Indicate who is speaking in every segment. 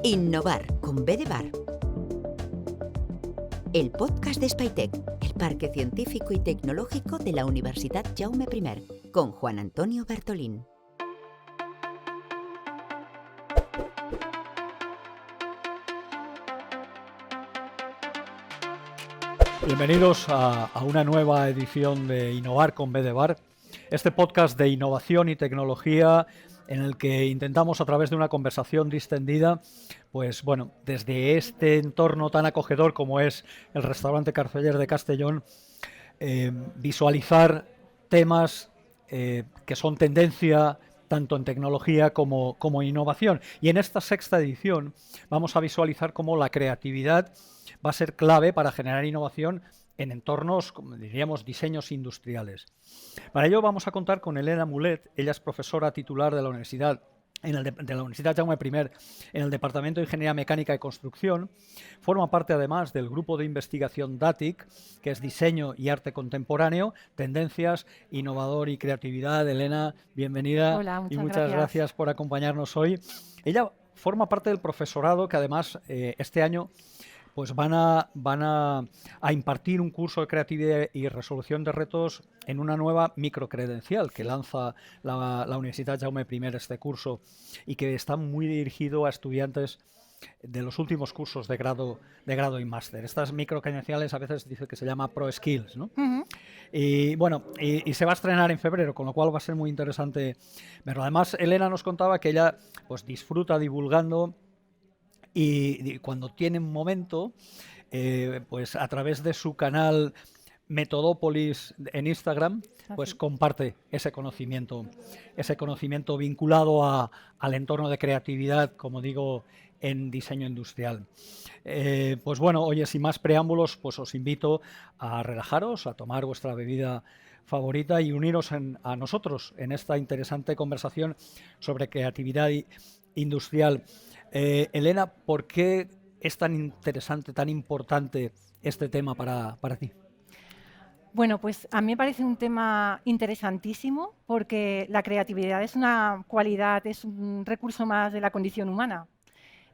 Speaker 1: Innovar con B de Bar. El podcast de Spitec, el parque científico y tecnológico de la Universidad Jaume I, con Juan Antonio Bertolín.
Speaker 2: Bienvenidos a una nueva edición de Innovar con B de Bar, este podcast de innovación y tecnología en el que intentamos, a través de una conversación distendida, pues bueno, desde este entorno tan acogedor como es el restaurante Carceller de Castellón, visualizar temas que son tendencia tanto en tecnología como innovación. Y en esta sexta edición vamos a visualizar cómo la creatividad va a ser clave para generar innovación en entornos, como diríamos, diseños industriales. Para ello vamos a contar con Elena Mulet. Ella es profesora titular de la Universidad Jaume I en el Departamento de Ingeniería Mecánica y Construcción. Forma parte además del grupo de investigación DATIC, que es Diseño y Arte Contemporáneo, Tendencias, Innovador y Creatividad. Elena, bienvenida.
Speaker 3: Hola,
Speaker 2: muchas gracias por acompañarnos hoy. Ella forma parte del profesorado que además este año pues van a impartir un curso de creatividad y resolución de retos en una nueva microcredencial que lanza la Universidad Jaume I este curso, y que está muy dirigido a estudiantes de los últimos cursos de grado y máster. Estas microcredenciales a veces dice que se llama Pro Skills, ¿no?
Speaker 3: Uh-huh.
Speaker 2: Y bueno, y se va a estrenar en febrero, con lo cual va a ser muy interesante verlo. Además, Elena nos contaba que ella pues disfruta divulgando. Y cuando tiene un momento, pues a través de su canal Metodópolis en Instagram, pues comparte ese conocimiento vinculado al entorno de creatividad, como digo, en diseño industrial. Pues bueno, oye, sin más preámbulos, pues os invito a relajaros, a tomar vuestra bebida favorita y uniros a nosotros en esta interesante conversación sobre creatividad industrial. Elena, ¿por qué es tan interesante, tan importante este tema para ti?
Speaker 3: Bueno, pues a mí me parece un tema interesantísimo, porque la creatividad es una cualidad, es un recurso más de la condición humana.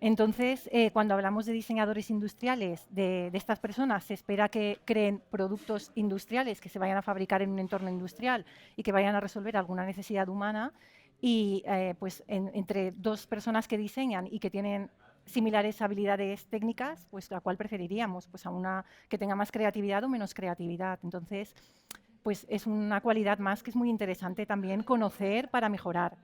Speaker 3: Entonces, cuando hablamos de diseñadores industriales, de estas personas, se espera que creen productos industriales que se vayan a fabricar en un entorno industrial y que vayan a resolver alguna necesidad humana. Y pues entre dos personas que diseñan y que tienen similares habilidades técnicas, pues ¿a cuál preferiríamos? Pues a una que tenga más creatividad o menos creatividad. Entonces, pues es una cualidad más que es muy interesante también conocer para mejorar.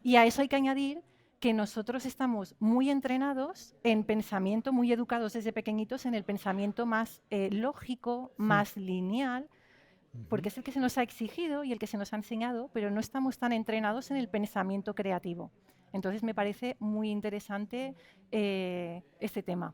Speaker 3: Y a eso hay que añadir que nosotros estamos muy entrenados en pensamiento, muy educados desde pequeñitos en el pensamiento más lógico, más lineal, porque es el que se nos ha exigido y el que se nos ha enseñado, pero no estamos tan entrenados en el pensamiento creativo. Entonces me parece muy interesante este tema.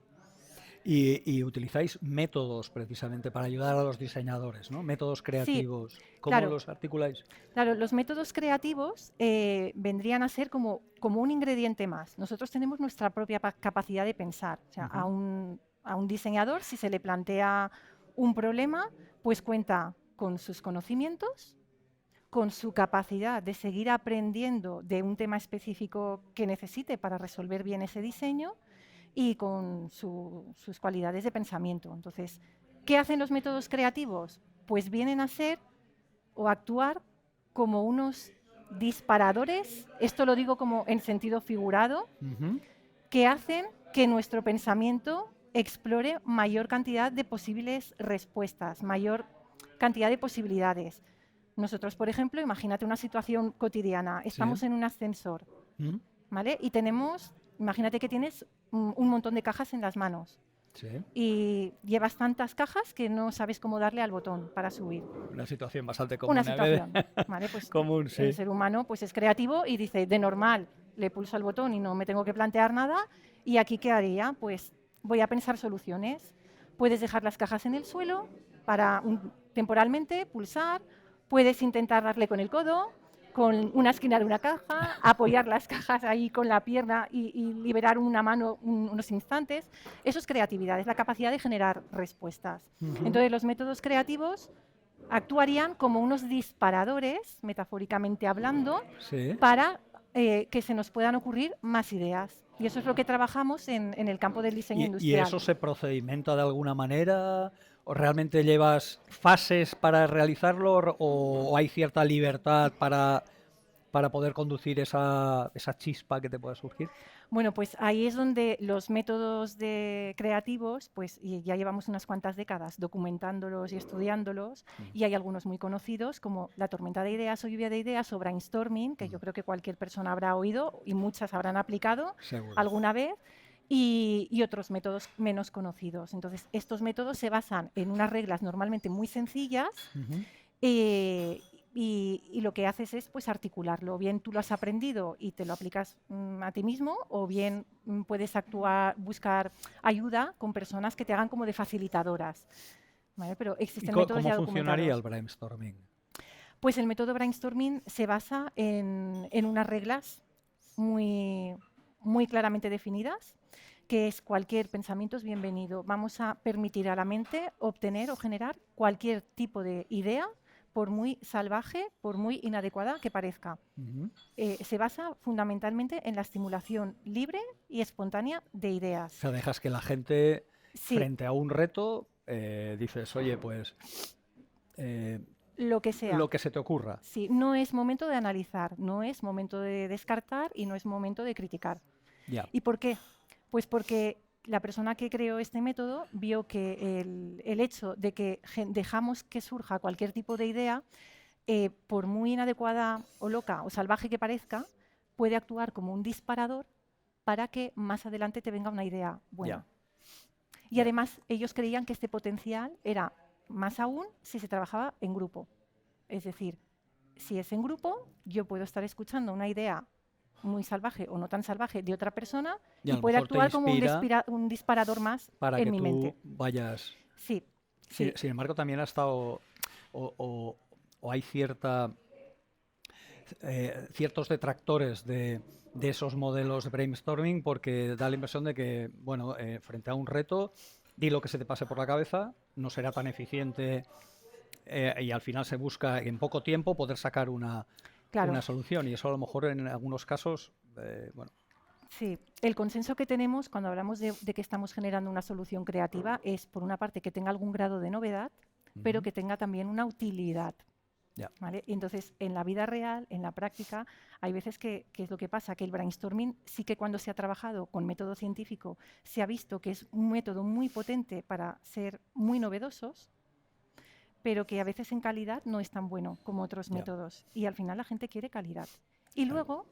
Speaker 2: Y utilizáis métodos precisamente para ayudar a los diseñadores, ¿no? Métodos creativos.
Speaker 3: Sí,
Speaker 2: ¿Cómo
Speaker 3: claro,
Speaker 2: los articuláis?
Speaker 3: Claro, los métodos creativos vendrían a ser como un ingrediente más. Nosotros tenemos nuestra propia capacidad de pensar. O sea, a un diseñador, si se le plantea un problema, pues cuenta con sus conocimientos, con su capacidad de seguir aprendiendo de un tema específico que necesite para resolver bien ese diseño, y con sus cualidades de pensamiento. Entonces, ¿qué hacen los métodos creativos? Pues vienen a ser o actuar como unos disparadores, esto lo digo como en sentido figurado, que hacen que nuestro pensamiento explore mayor cantidad de posibles respuestas, mayor cantidad de posibilidades. Nosotros, por ejemplo, imagínate una situación cotidiana. Estamos en un ascensor, ¿vale? Y imagínate que tienes un montón de cajas en las manos.
Speaker 2: Sí.
Speaker 3: Y llevas tantas cajas que no sabes cómo darle al botón para subir.
Speaker 2: Una situación bastante común.
Speaker 3: Una situación, ¿vale? Pues
Speaker 2: común, sí.
Speaker 3: El ser humano pues es creativo y dice, de normal, le pulso al botón y no me tengo que plantear nada. ¿Y aquí qué haría? Pues voy a pensar soluciones. Puedes dejar las cajas en el suelo para temporalmente pulsar. Puedes intentar darle con el codo, con una esquina de una caja, apoyar las cajas ahí con la pierna y liberar una mano unos instantes. Eso es creatividad, es la capacidad de generar respuestas. Entonces, los métodos creativos actuarían como unos disparadores, metafóricamente hablando, para que se nos puedan ocurrir más ideas. Y eso es lo que trabajamos en el campo del diseño
Speaker 2: ¿Y
Speaker 3: industrial.
Speaker 2: eso se procedimenta de alguna manera? ¿O realmente llevas fases para realizarlo o hay cierta libertad para poder conducir esa chispa que te pueda surgir?
Speaker 3: Bueno, pues ahí es donde los métodos creativos, pues y ya llevamos unas cuantas décadas documentándolos y estudiándolos, y hay algunos muy conocidos como la tormenta de ideas o lluvia de ideas o brainstorming, que yo creo que cualquier persona habrá oído y muchas habrán aplicado
Speaker 2: Seguro.
Speaker 3: alguna vez, y otros métodos menos conocidos. Entonces, estos métodos se basan en unas reglas normalmente muy sencillas.
Speaker 2: Ujú.
Speaker 3: Y lo que haces es pues articularlo. O bien tú lo has aprendido y te lo aplicas a ti mismo, o bien puedes buscar ayuda con personas que te hagan como de facilitadoras. ¿Vale? Pero existen métodos ya
Speaker 2: ¿Cómo funcionaría el
Speaker 3: documentados.
Speaker 2: brainstorming?
Speaker 3: Pues el método brainstorming se basa en unas reglas muy, muy claramente definidas, que es cualquier pensamiento es bienvenido. Vamos a permitir a la mente obtener o generar cualquier tipo de idea, por muy salvaje, por muy inadecuada que parezca.
Speaker 2: Ujú.
Speaker 3: Se basa fundamentalmente en la estimulación libre y espontánea de
Speaker 2: O
Speaker 3: ideas.
Speaker 2: sea, dejas que la gente,
Speaker 3: Sí,
Speaker 2: frente a un reto, dices, oye, pues
Speaker 3: lo que sea.
Speaker 2: lo que se te ocurra.
Speaker 3: Sí, no es momento de analizar, no es momento de descartar y no es momento de criticar.
Speaker 2: Ya.
Speaker 3: ¿Y por qué? Pues porque la persona que creó este método vio que el hecho de que dejamos que surja cualquier tipo de idea, por muy inadecuada o loca o salvaje que parezca, puede actuar como un disparador para que más adelante te venga una idea buena. Y
Speaker 2: Ya.
Speaker 3: además ellos creían que este potencial era más aún si se trabajaba en grupo. Es decir, si es en grupo, yo puedo estar escuchando una idea muy salvaje o no tan salvaje de otra persona
Speaker 2: Y
Speaker 3: y
Speaker 2: a lo
Speaker 3: puede
Speaker 2: mejor te
Speaker 3: actuar como
Speaker 2: inspira
Speaker 3: un disparador más
Speaker 2: para
Speaker 3: en
Speaker 2: que
Speaker 3: mi
Speaker 2: tú
Speaker 3: mente.
Speaker 2: vayas.
Speaker 3: Sí,
Speaker 2: Sin,
Speaker 3: sí.
Speaker 2: sin embargo, también ha estado o hay ciertos detractores de esos modelos de brainstorming porque da la impresión de que, bueno, frente a un reto, di lo que se te pase por la cabeza, no será tan eficiente y al final se busca en poco tiempo poder sacar una
Speaker 3: Claro,
Speaker 2: solución y eso a lo mejor en algunos casos, bueno,
Speaker 3: sí. El consenso que tenemos cuando hablamos de que estamos generando una solución creativa es, por una parte, que tenga algún grado de novedad, pero
Speaker 2: ujú,
Speaker 3: que tenga también una utilidad.
Speaker 2: ya,
Speaker 3: ¿Vale? Y entonces, en la vida real, en la práctica, hay veces que es lo que pasa, que el brainstorming sí que cuando se ha trabajado con método científico se ha visto que es un método muy potente para ser muy novedosos, pero que a veces en calidad no es tan bueno como otros
Speaker 2: ya,
Speaker 3: métodos. Y al final la gente quiere calidad. Y
Speaker 2: claro.
Speaker 3: luego,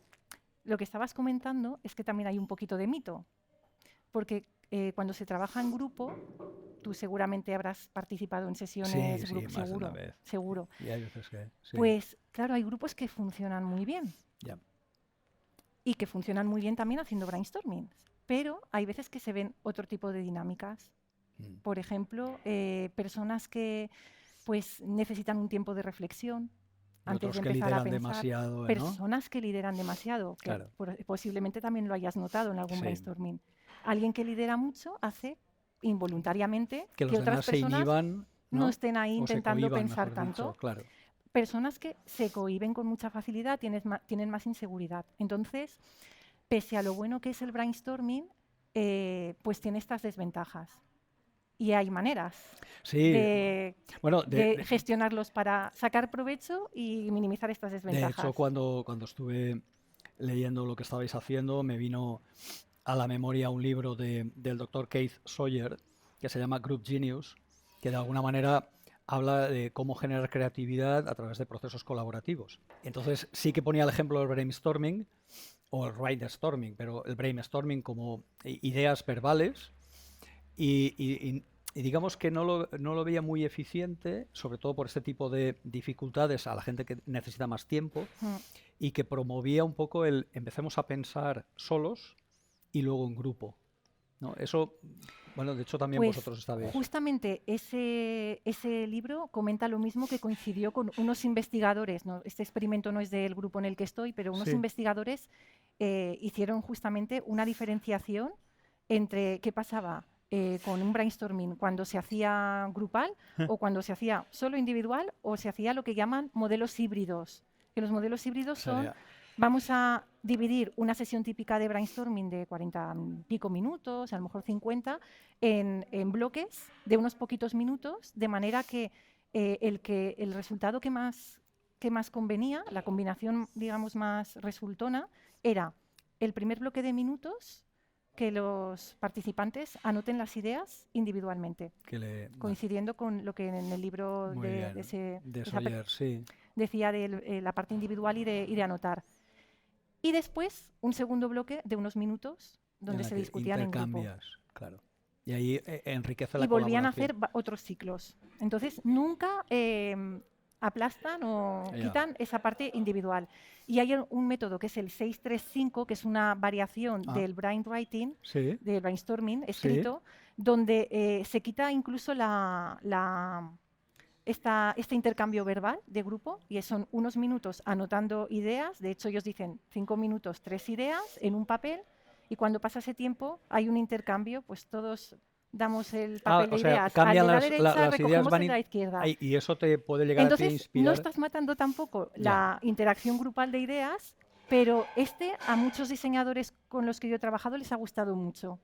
Speaker 3: lo que estabas comentando es que también hay un poquito de mito, porque cuando se trabaja en grupo, tú seguramente habrás participado en sesiones
Speaker 2: Sí,
Speaker 3: grupo,
Speaker 2: más de una
Speaker 3: seguro,
Speaker 2: vez.
Speaker 3: seguro.
Speaker 2: Y hay veces que sí,
Speaker 3: Pues claro, hay grupos que funcionan muy bien
Speaker 2: ya.
Speaker 3: y que funcionan muy bien también haciendo brainstorming, pero hay veces que se ven otro tipo de dinámicas.
Speaker 2: Mm.
Speaker 3: Por ejemplo, personas que pues necesitan un tiempo de reflexión
Speaker 2: Y
Speaker 3: antes
Speaker 2: otros
Speaker 3: de
Speaker 2: que
Speaker 3: empezar a
Speaker 2: lideran
Speaker 3: pensar,
Speaker 2: demasiado, ¿no?
Speaker 3: personas que lideran demasiado, que
Speaker 2: Claro,
Speaker 3: posiblemente también lo hayas notado en algún
Speaker 2: sí.
Speaker 3: brainstorming. Alguien que lidera mucho hace involuntariamente
Speaker 2: Que los
Speaker 3: que otras
Speaker 2: demás se
Speaker 3: personas
Speaker 2: inhiban,
Speaker 3: no
Speaker 2: ¿no?
Speaker 3: estén ahí
Speaker 2: O se
Speaker 3: intentando
Speaker 2: cohíban,
Speaker 3: pensar
Speaker 2: mejor dicho,
Speaker 3: tanto.
Speaker 2: claro.
Speaker 3: Personas que se cohíben con mucha facilidad, tienen más inseguridad. Entonces, pese a lo bueno que es el brainstorming, pues tiene estas desventajas. Y hay maneras
Speaker 2: Sí, bueno,
Speaker 3: de gestionarlos para sacar provecho y minimizar estas
Speaker 2: de hecho,
Speaker 3: desventajas.
Speaker 2: cuando estuve leyendo lo que estabais haciendo, me vino a la memoria un libro del doctor Keith Sawyer que se llama Group Genius, que de alguna manera habla de cómo generar creatividad a través de procesos colaborativos. Entonces sí que ponía el ejemplo del brainstorming o el brainstorming, pero el brainstorming como ideas verbales y digamos que no lo veía muy eficiente, sobre todo por este tipo de dificultades a la gente que necesita más tiempo
Speaker 3: Mm.
Speaker 2: y que promovía un poco el empecemos a pensar solos y luego en grupo, ¿no? Eso, bueno, de hecho también
Speaker 3: Pues
Speaker 2: vosotros estabais.
Speaker 3: justamente ese libro comenta lo mismo, que coincidió con unos investigadores, ¿no? Este experimento no es del grupo en el que estoy, pero unos
Speaker 2: Sí.
Speaker 3: investigadores hicieron justamente una diferenciación entre qué pasaba con un brainstorming cuando se hacía grupal o cuando se hacía solo individual o se hacía lo que llaman modelos híbridos. Que los modelos híbridos son,
Speaker 2: Sería-
Speaker 3: vamos a dividir una sesión típica de brainstorming de 40 y pico minutos, a lo mejor 50, en bloques de unos poquitos minutos, de manera que el resultado que más convenía, la combinación, digamos, más resultona, era el primer bloque de minutos que los participantes anoten las ideas individualmente, coincidiendo con lo que en el libro
Speaker 2: de Sawyer, sí.
Speaker 3: decía de la parte individual y de anotar. Y después un segundo bloque de unos minutos donde se discutían en grupo.
Speaker 2: Claro. Y ahí enriquece la
Speaker 3: y volvían a
Speaker 2: colaboración.
Speaker 3: hacer otros ciclos. Entonces nunca aplastan o quitan esa parte individual. Y hay un método que es el 635, que es una variación del brainwriting, del brainstorming escrito, donde se quita incluso este intercambio verbal de grupo, y son unos minutos anotando ideas. De hecho, ellos dicen 5 minutos, 3 ideas en un papel, y cuando pasa ese tiempo hay un intercambio, pues todos damos el papel de ideas
Speaker 2: cambian
Speaker 3: al de la derecha,
Speaker 2: las
Speaker 3: recogemos
Speaker 2: ideas
Speaker 3: el de la izquierda.
Speaker 2: Y eso te puede llegar
Speaker 3: Entonces,
Speaker 2: a ti a inspirar.
Speaker 3: no estás matando tampoco la interacción grupal de ideas, pero a muchos diseñadores con los que yo he trabajado les ha gustado mucho.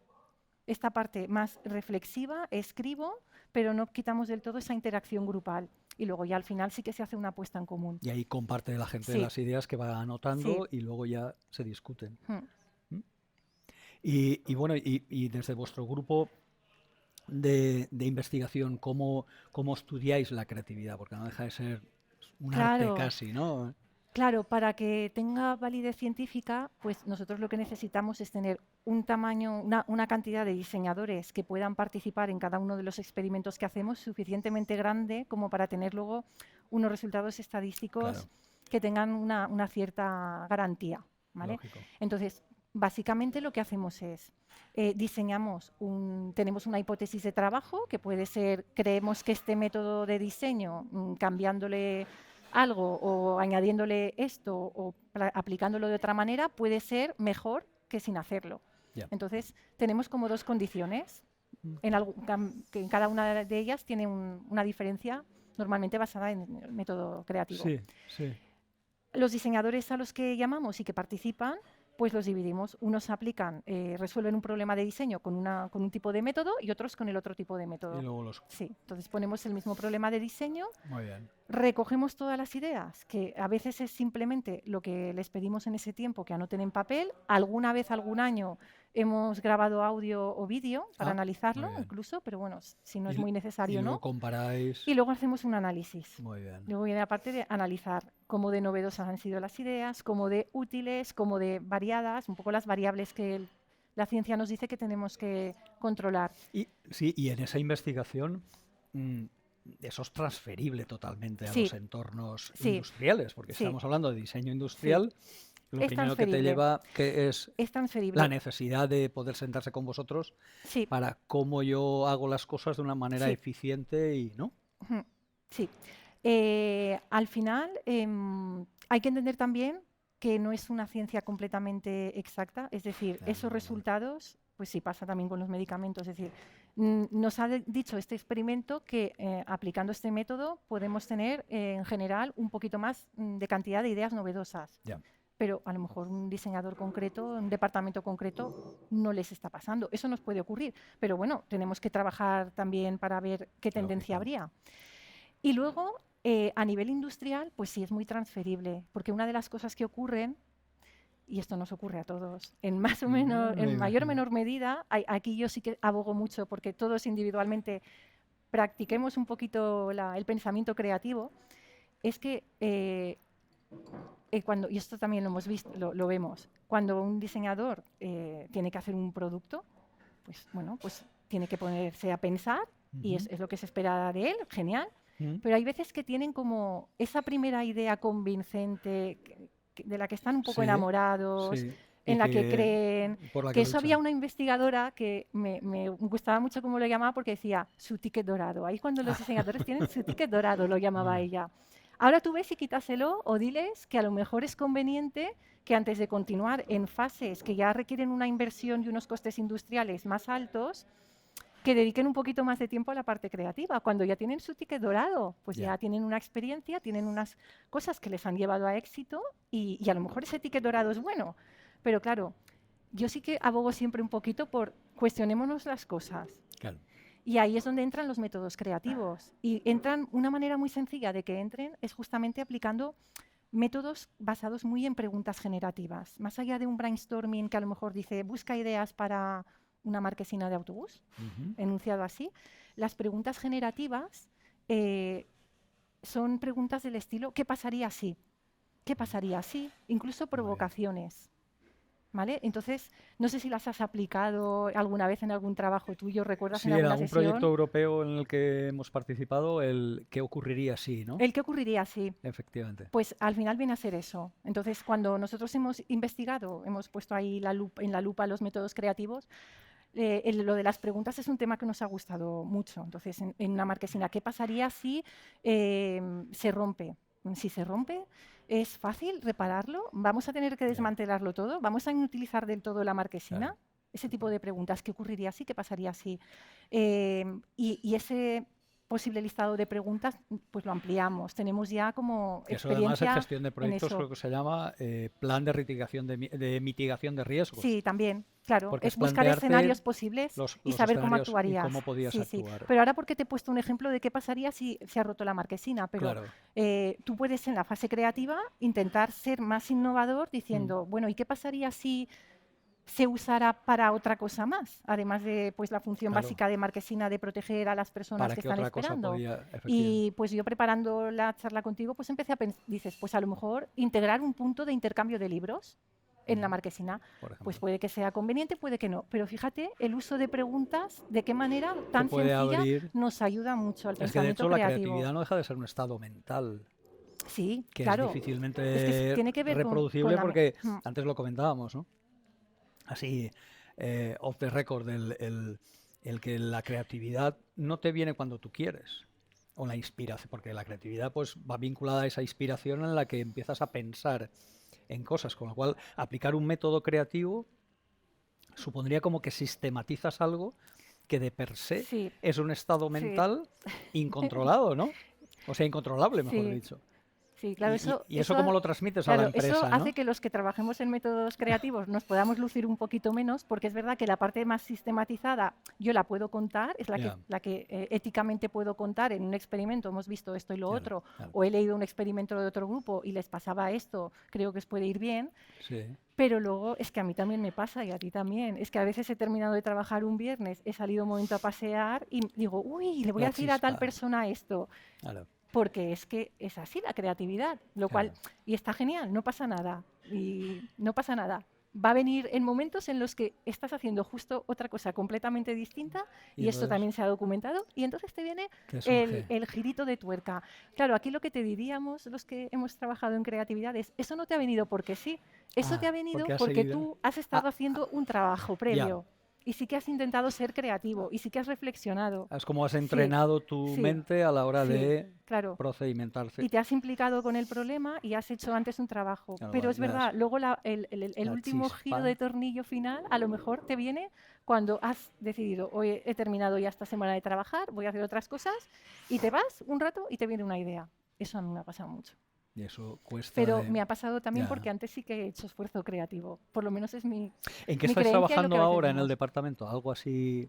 Speaker 3: Esta parte más reflexiva, escribo, pero no quitamos del todo esa interacción grupal. Y luego ya al final sí que se hace una apuesta en común.
Speaker 2: Y ahí comparte la gente las ideas que va anotando y luego ya se discuten. Y bueno, y desde vuestro grupo de investigación, ¿cómo estudiáis la creatividad? Porque no deja de ser un arte casi, ¿no?
Speaker 3: Claro, para que tenga validez científica, pues nosotros lo que necesitamos es tener un tamaño, una cantidad de diseñadores que puedan participar en cada uno de los experimentos que hacemos suficientemente grande como para tener luego unos resultados estadísticos que tengan una cierta garantía, ¿vale? Entonces, básicamente lo que hacemos es tenemos una hipótesis de trabajo que puede ser, creemos que este método de diseño, cambiándole algo o añadiéndole esto o aplicándolo de otra manera, puede ser mejor que sin hacerlo. Entonces, tenemos como dos condiciones, que en cada una de ellas tiene una diferencia normalmente basada en el método creativo. Los diseñadores a los que llamamos y que participan, pues los dividimos. Unos resuelven un problema de diseño con un tipo de método y otros con el otro tipo de método.
Speaker 2: Y luego
Speaker 3: entonces ponemos el mismo problema de diseño,
Speaker 2: Muy bien.
Speaker 3: recogemos todas las ideas, que a veces es simplemente lo que les pedimos en ese tiempo, que anoten en papel. Alguna vez, algún año, hemos grabado audio o vídeo para analizarlo incluso, pero bueno, si no es muy necesario,
Speaker 2: y
Speaker 3: ¿no?
Speaker 2: Luego comparáis.
Speaker 3: Y luego hacemos un análisis.
Speaker 2: Muy bien.
Speaker 3: Luego viene la parte de analizar cómo de novedosas han sido las ideas, cómo de útiles, cómo de variadas, un poco las variables que la ciencia nos dice que tenemos que controlar.
Speaker 2: Y en esa investigación eso es transferible totalmente a los entornos industriales, porque estamos hablando de diseño industrial. Lo primero que te lleva es la necesidad de poder sentarse con vosotros para cómo yo hago las cosas de una manera eficiente y ¿no?
Speaker 3: Sí. Al final hay que entender también que no es una ciencia completamente exacta, es decir, esos resultados, pues sí pasa también con los medicamentos, es decir, nos ha dicho este experimento que aplicando este método podemos tener en general un poquito más de cantidad de ideas novedosas. Pero a lo mejor un diseñador concreto, un departamento concreto, no les está pasando. Eso nos puede ocurrir, pero bueno, tenemos que trabajar también para ver qué tendencia habría. Y luego, a nivel industrial, pues sí es muy transferible, porque una de las cosas que ocurren, y esto nos ocurre a todos, en mayor o menor medida, aquí yo sí que abogo mucho porque todos individualmente practiquemos un poquito el pensamiento creativo, es que y esto también lo hemos visto, lo vemos, cuando un diseñador tiene que hacer un producto, pues bueno, pues tiene que ponerse a pensar y es lo que se espera de él, genial, pero hay veces que tienen como esa primera idea convincente de la que están un poco enamorados, en la que creen, que eso había una investigadora que me gustaba mucho cómo lo llamaba porque decía su ticket dorado, ahí cuando los diseñadores tienen su ticket dorado, lo llamaba ella. Ahora tú ves y quítaselo o diles que a lo mejor es conveniente que antes de continuar en fases que ya requieren una inversión y unos costes industriales más altos, que dediquen un poquito más de tiempo a la parte creativa. Cuando ya tienen su ticket dorado, pues ya tienen una experiencia, tienen unas cosas que les han llevado a éxito y a lo mejor ese ticket dorado es bueno, Pero claro, yo sí que abogo siempre un poquito por cuestionémonos las cosas.
Speaker 2: Claro.
Speaker 3: Y ahí es donde entran los métodos creativos. Y entran, una manera muy sencilla de que entren es justamente aplicando métodos basados muy en preguntas generativas. Más allá de un brainstorming que a lo mejor dice, busca ideas para una marquesina de autobús, enunciado así, las preguntas generativas son preguntas del estilo, ¿qué pasaría si? ¿Qué pasaría si? Incluso provocaciones. ¿Vale? Entonces, no sé si las has aplicado alguna vez en algún trabajo tuyo, ¿recuerdas
Speaker 2: Sí,
Speaker 3: en
Speaker 2: era
Speaker 3: alguna
Speaker 2: un
Speaker 3: sesión?
Speaker 2: proyecto europeo en el que hemos participado, el ¿qué ocurriría si, no?
Speaker 3: ¿El qué ocurriría si?
Speaker 2: Efectivamente.
Speaker 3: Pues al final viene a ser eso. Entonces, cuando nosotros hemos investigado, hemos puesto ahí en la lupa los métodos creativos, lo de las preguntas es un tema que nos ha gustado mucho. Entonces, en una marquesina, ¿qué pasaría si se rompe? Si se rompe, ¿es fácil repararlo? ¿Vamos a tener que desmantelarlo todo? ¿Vamos a inutilizar del todo la marquesina?
Speaker 2: Claro.
Speaker 3: Ese tipo de preguntas, ¿qué ocurriría si? ¿Qué pasaría si? Y ese posible listado de preguntas, pues lo ampliamos. Tenemos ya como
Speaker 2: Eso además en
Speaker 3: experiencia
Speaker 2: gestión de
Speaker 3: en
Speaker 2: proyectos
Speaker 3: eso.
Speaker 2: creo que se llama plan de mitigación de riesgos.
Speaker 3: Sí, también, claro.
Speaker 2: Porque
Speaker 3: Es
Speaker 2: es
Speaker 3: buscar
Speaker 2: plantearte
Speaker 3: escenarios posibles
Speaker 2: los
Speaker 3: y saber cómo
Speaker 2: escenarios y
Speaker 3: actuarías.
Speaker 2: cómo podías
Speaker 3: Sí, sí.
Speaker 2: actuar.
Speaker 3: Pero ahora porque te he puesto un ejemplo de qué pasaría si se ha roto la marquesina, pero
Speaker 2: Claro.
Speaker 3: tú puedes en la fase creativa intentar ser más innovador diciendo, bueno, ¿y qué pasaría si se usara para otra cosa más? Además de pues la función
Speaker 2: Claro.
Speaker 3: básica de marquesina de proteger a las personas
Speaker 2: ¿Para
Speaker 3: que
Speaker 2: qué
Speaker 3: están
Speaker 2: otra cosa
Speaker 3: esperando.
Speaker 2: podía, efectivamente?
Speaker 3: Y pues yo preparando la charla contigo, pues empecé a pensar, dices, pues a lo mejor integrar un punto de intercambio de libros en la marquesina,
Speaker 2: Por ejemplo,
Speaker 3: pues puede que sea conveniente, puede que no. Pero fíjate, el uso de preguntas, de qué manera
Speaker 2: te
Speaker 3: tan
Speaker 2: puede
Speaker 3: sencilla
Speaker 2: abrir.
Speaker 3: nos ayuda mucho al
Speaker 2: Es que de
Speaker 3: pensamiento
Speaker 2: hecho la
Speaker 3: creativo.
Speaker 2: creatividad no deja de ser un estado mental
Speaker 3: Sí,
Speaker 2: que
Speaker 3: claro.
Speaker 2: es difícilmente
Speaker 3: tiene que ver
Speaker 2: reproducible
Speaker 3: con
Speaker 2: porque antes lo comentábamos, ¿no? Así, off the record, el que la creatividad no te viene cuando tú quieres. O la inspiración, porque la creatividad pues va vinculada a esa inspiración en la que empiezas a pensar en cosas, con lo cual aplicar un método creativo supondría como que sistematizas algo que de per se
Speaker 3: Sí,
Speaker 2: es un estado
Speaker 3: sí,
Speaker 2: mental incontrolado, ¿no? O sea, incontrolable, mejor
Speaker 3: sí.
Speaker 2: dicho.
Speaker 3: Sí, claro,
Speaker 2: Y eso cómo lo transmites a la
Speaker 3: claro, eso
Speaker 2: empresa, ¿no?
Speaker 3: hace que los que trabajemos en métodos creativos nos podamos lucir un poquito menos, porque es verdad que la parte más sistematizada yo la puedo contar, es
Speaker 2: Ya.
Speaker 3: la que éticamente puedo contar en un experimento, hemos visto esto y lo
Speaker 2: Claro,
Speaker 3: otro,
Speaker 2: claro.
Speaker 3: o he leído un experimento de otro grupo y les pasaba esto, creo que os puede ir bien.
Speaker 2: Sí.
Speaker 3: Pero luego es que a mí también me pasa y a ti también. Es que a veces he terminado de trabajar un viernes, he salido un momento a pasear y digo, uy, le voy a
Speaker 2: La
Speaker 3: decir a tal
Speaker 2: chispa.
Speaker 3: persona esto.
Speaker 2: Claro.
Speaker 3: Porque es que es así la creatividad, lo cual, y está genial, no pasa nada, y no pasa nada. Va a venir en momentos en los que estás haciendo justo otra cosa completamente distinta, y esto
Speaker 2: entonces,
Speaker 3: también se ha documentado, y entonces te viene
Speaker 2: ¿qué surge?
Speaker 3: el girito de tuerca. Claro, aquí lo que te diríamos los que hemos trabajado en creatividad es, eso no te ha venido porque sí, eso te ha venido
Speaker 2: porque has
Speaker 3: porque
Speaker 2: seguido.
Speaker 3: tú has estado haciendo un trabajo previo.
Speaker 2: Ya.
Speaker 3: Y sí que has intentado ser creativo, y sí que has reflexionado.
Speaker 2: Es como has
Speaker 3: Sí,
Speaker 2: entrenado tu
Speaker 3: sí,
Speaker 2: mente a la hora
Speaker 3: sí,
Speaker 2: de
Speaker 3: claro.
Speaker 2: procedimentarse.
Speaker 3: Y te has implicado con el problema y has hecho antes un trabajo.
Speaker 2: Claro,
Speaker 3: Pero es
Speaker 2: le das
Speaker 3: verdad, luego el
Speaker 2: la
Speaker 3: último giro
Speaker 2: chispa.
Speaker 3: de tornillo final a lo mejor te viene cuando has decidido, hoy he terminado ya esta semana de trabajar, voy a hacer otras cosas, y te vas un rato y te viene una idea. Eso a mí me ha pasado mucho.
Speaker 2: Y eso cuesta.
Speaker 3: Pero me ha pasado también
Speaker 2: Ya.
Speaker 3: porque antes sí que he hecho esfuerzo creativo. Por lo menos es mi
Speaker 2: ¿En qué
Speaker 3: mi
Speaker 2: estás
Speaker 3: creencia y lo
Speaker 2: trabajando
Speaker 3: que a veces
Speaker 2: ahora en el
Speaker 3: vemos.
Speaker 2: departamento? Algo así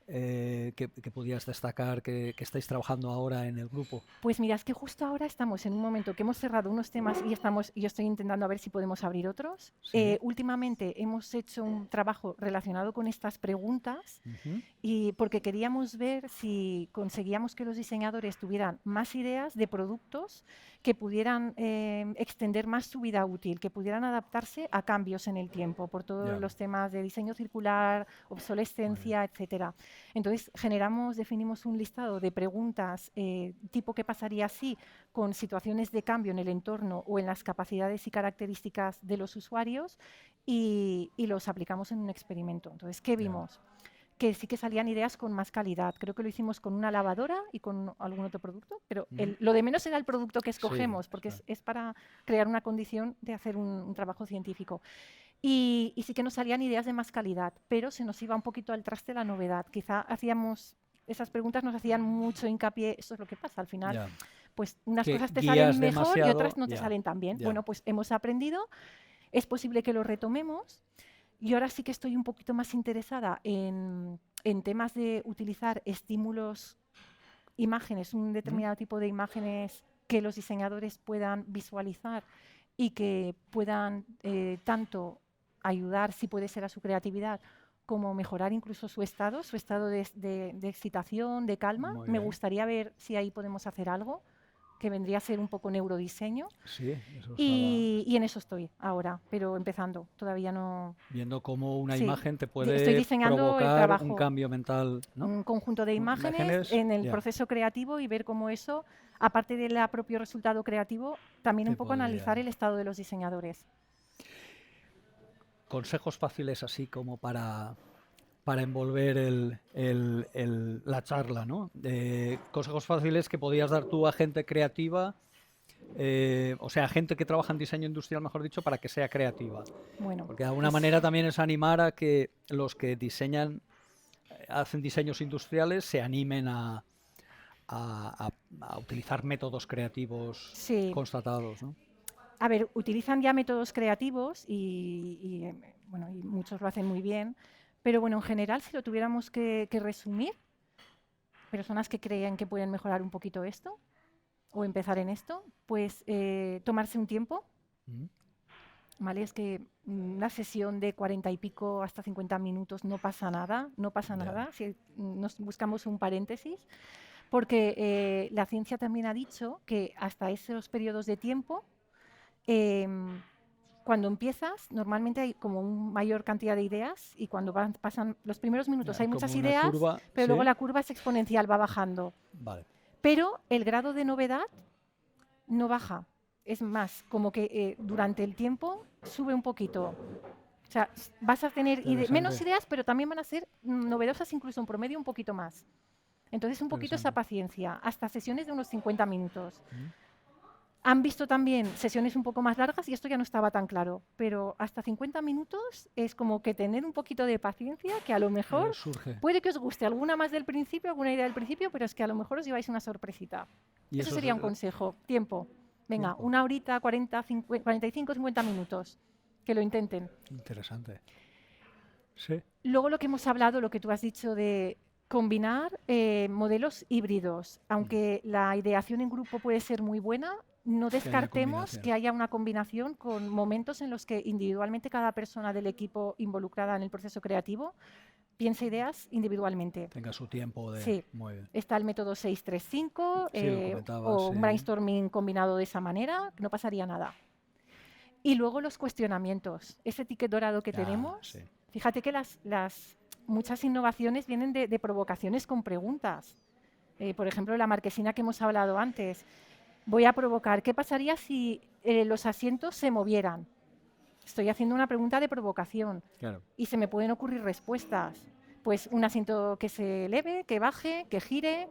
Speaker 2: que pudieras destacar que estáis trabajando ahora en el grupo.
Speaker 3: Pues mira, es que justo ahora estamos en un momento que hemos cerrado unos temas y yo estoy intentando a ver si podemos abrir otros.
Speaker 2: Sí.
Speaker 3: Últimamente hemos hecho un trabajo relacionado con estas preguntas
Speaker 2: Ujú.
Speaker 3: y porque queríamos ver si conseguíamos que los diseñadores tuvieran más ideas de productos que pudieran extender más su vida útil, que pudieran adaptarse a cambios en el tiempo por todos
Speaker 2: Ya.
Speaker 3: los temas de diseño circular, obsolescencia, etcétera. Entonces definimos un listado de preguntas tipo qué pasaría si con situaciones de cambio en el entorno o en las capacidades y características de los usuarios y los aplicamos en un experimento. Entonces, ¿qué vimos? Que sí que salían ideas con más calidad. Creo que lo hicimos con una lavadora y con algún otro producto, pero lo de menos era el producto que escogemos, porque es para crear una condición de hacer un trabajo científico. Y sí que nos salían ideas de más calidad, pero se nos iba un poquito al traste la novedad. Quizá esas preguntas nos hacían mucho hincapié, eso es lo que pasa al final, pues unas
Speaker 2: Que
Speaker 3: cosas te
Speaker 2: guías
Speaker 3: salen mejor y
Speaker 2: demasiado,
Speaker 3: otras no te
Speaker 2: ya,
Speaker 3: salen tan bien.
Speaker 2: ya.
Speaker 3: Bueno, pues hemos aprendido, Es posible que lo retomemos. Y ahora sí que estoy un poquito más interesada en temas de utilizar estímulos, imágenes, un determinado tipo de imágenes que los diseñadores puedan visualizar y que puedan tanto ayudar, si puede ser, a su creatividad, como mejorar incluso su estado de excitación, de calma.
Speaker 2: Muy
Speaker 3: Me
Speaker 2: bien.
Speaker 3: gustaría ver si ahí podemos hacer algo, que vendría a ser un poco neurodiseño.
Speaker 2: Sí, eso estaba
Speaker 3: Y en eso estoy ahora, pero empezando. Todavía no.
Speaker 2: viendo cómo una
Speaker 3: Sí,
Speaker 2: imagen te
Speaker 3: estoy
Speaker 2: puede
Speaker 3: diseñando el
Speaker 2: provocar un
Speaker 3: trabajo,
Speaker 2: cambio mental, ¿no?
Speaker 3: un conjunto de imágenes en el
Speaker 2: ya,
Speaker 3: proceso creativo y ver cómo eso, aparte del propio resultado creativo, también
Speaker 2: te
Speaker 3: un poco analizar
Speaker 2: podría...
Speaker 3: el estado de los diseñadores.
Speaker 2: Consejos fáciles así como para envolver la charla, ¿no? Consejos fáciles que podías dar tú a gente creativa, o sea, a gente que trabaja en diseño industrial, mejor dicho, para que sea creativa.
Speaker 3: Bueno,
Speaker 2: Porque de alguna
Speaker 3: pues,
Speaker 2: manera también es animar a que los que diseñan, hacen diseños industriales, se animen a utilizar métodos creativos
Speaker 3: sí.
Speaker 2: constatados, ¿no?
Speaker 3: A ver, utilizan ya métodos creativos bueno, y muchos lo hacen muy bien, pero bueno, en general, si lo tuviéramos que resumir, personas que creen que pueden mejorar un poquito esto o empezar en esto, pues tomarse un tiempo,
Speaker 2: Mm.
Speaker 3: ¿vale? Es que una sesión de 40 y pico hasta 50 minutos no pasa nada, no pasa
Speaker 2: Ya.
Speaker 3: nada, si nos buscamos un paréntesis, porque la ciencia también ha dicho que hasta esos periodos de tiempo, cuando empiezas, normalmente hay como una mayor cantidad de ideas y cuando pasan los primeros minutos
Speaker 2: Ya,
Speaker 3: hay
Speaker 2: como
Speaker 3: muchas
Speaker 2: una
Speaker 3: ideas,
Speaker 2: curva,
Speaker 3: pero
Speaker 2: ¿sí?
Speaker 3: luego la curva es exponencial, va bajando.
Speaker 2: Vale.
Speaker 3: Pero el grado de novedad no baja. Es más, como que durante el tiempo sube un poquito. O sea, vas a tener menos ideas, pero también van a ser novedosas, incluso en promedio un poquito más. Entonces, un poquito esa paciencia, hasta sesiones de unos 50 minutos. Han visto también sesiones un poco más largas y esto ya no estaba tan claro, pero hasta 50 minutos es como que tener un poquito de paciencia, que a lo mejor puede que os guste alguna más del principio, alguna idea del principio, pero es que a lo mejor os lleváis una sorpresita.
Speaker 2: Y
Speaker 3: eso sería un consejo. Tiempo. Venga,
Speaker 2: Tiempo.
Speaker 3: una horita, 40, 50, 45, 50 minutos. Que lo intenten.
Speaker 2: Interesante. Sí.
Speaker 3: Luego lo que hemos hablado, lo que tú has dicho de combinar modelos híbridos. Aunque la ideación en grupo puede ser muy buena, no descartemos que haya una combinación con momentos en los que individualmente cada persona del equipo involucrada en el proceso creativo piensa ideas individualmente.
Speaker 2: Tenga su tiempo de...
Speaker 3: Sí.
Speaker 2: Muy bien.
Speaker 3: Está el método 635
Speaker 2: o
Speaker 3: un brainstorming combinado de esa manera, no pasaría nada. Y luego los cuestionamientos. Ese ticket dorado que tenemos,
Speaker 2: sí.
Speaker 3: Fíjate que muchas innovaciones vienen de provocaciones con preguntas. Por ejemplo, la marquesina que hemos hablado antes. Voy a provocar, ¿qué pasaría si los asientos se movieran? Estoy haciendo una pregunta de provocación.
Speaker 2: Claro.
Speaker 3: Y se me pueden ocurrir respuestas. Pues un asiento que se eleve, que baje, que gire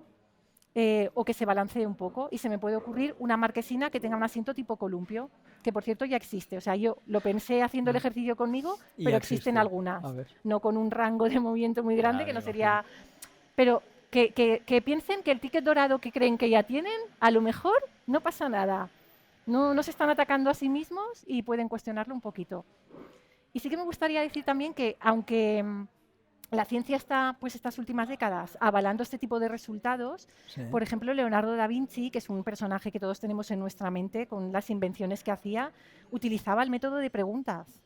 Speaker 3: o que se balancee un poco. Y se me puede ocurrir una marquesina que tenga un asiento tipo columpio, que por cierto ya existe. O sea, yo lo pensé haciendo el ejercicio conmigo, pero existen algunas. No con un rango de movimiento muy grande, que no sería... Pero que piensen que el ticket dorado que creen que ya tienen, a lo mejor no pasa nada. No se están atacando a sí mismos y pueden cuestionarlo un poquito. Y sí que me gustaría decir también que, aunque la ciencia está, pues estas últimas décadas, avalando este tipo de resultados, por ejemplo, Leonardo da Vinci, que es un personaje que todos tenemos en nuestra mente, con las invenciones que hacía, utilizaba el método de preguntas.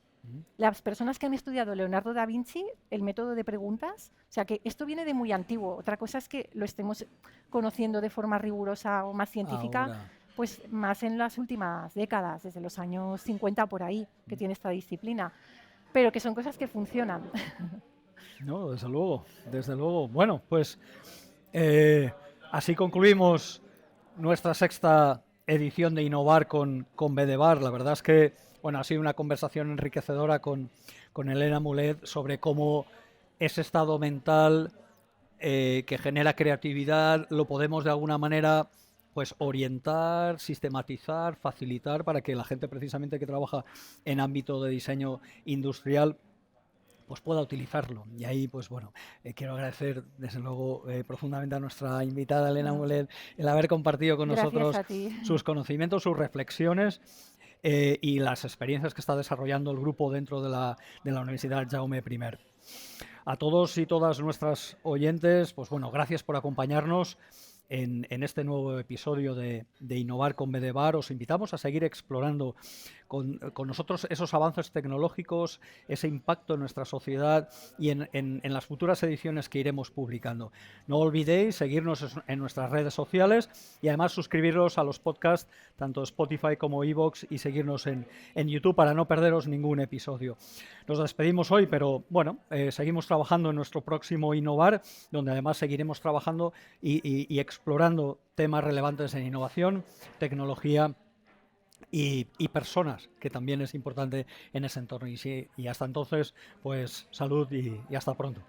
Speaker 3: Las personas que han estudiado Leonardo da Vinci, el método de preguntas, o sea que esto viene de muy antiguo. Otra cosa es que lo estemos conociendo de forma rigurosa o más científica, ahora, pues más en las últimas décadas, desde los años 50 por ahí, que tiene esta disciplina. Pero que son cosas que funcionan.
Speaker 2: No, desde luego, desde luego. Bueno, pues así concluimos nuestra sexta edición de Innovar con Bedebar. La verdad es que bueno, ha sido una conversación enriquecedora con Elena Mulet sobre cómo ese estado mental que genera creatividad lo podemos de alguna manera pues orientar, sistematizar, facilitar para que la gente precisamente que trabaja en ámbito de diseño industrial pues pueda utilizarlo. Y ahí, pues bueno, quiero agradecer desde luego profundamente a nuestra invitada Elena Mulet el haber compartido con nosotros sus conocimientos, sus reflexiones. y las experiencias que está desarrollando el grupo dentro de la Universidad Jaume I. A todos y todas nuestras oyentes, pues bueno, gracias por acompañarnos en este nuevo episodio de Innovar con BDVAR. Os invitamos a seguir explorando con nosotros esos avances tecnológicos, ese impacto en nuestra sociedad y en las futuras ediciones que iremos publicando. No olvidéis seguirnos en nuestras redes sociales y además suscribiros a los podcasts, tanto Spotify como iVoox, y seguirnos en YouTube para no perderos ningún episodio. Nos despedimos hoy, pero bueno, seguimos trabajando en nuestro próximo Innovar, donde además seguiremos trabajando y explorando temas relevantes en innovación, tecnología y personas, que también es importante en ese entorno. Y hasta entonces, pues salud y hasta pronto.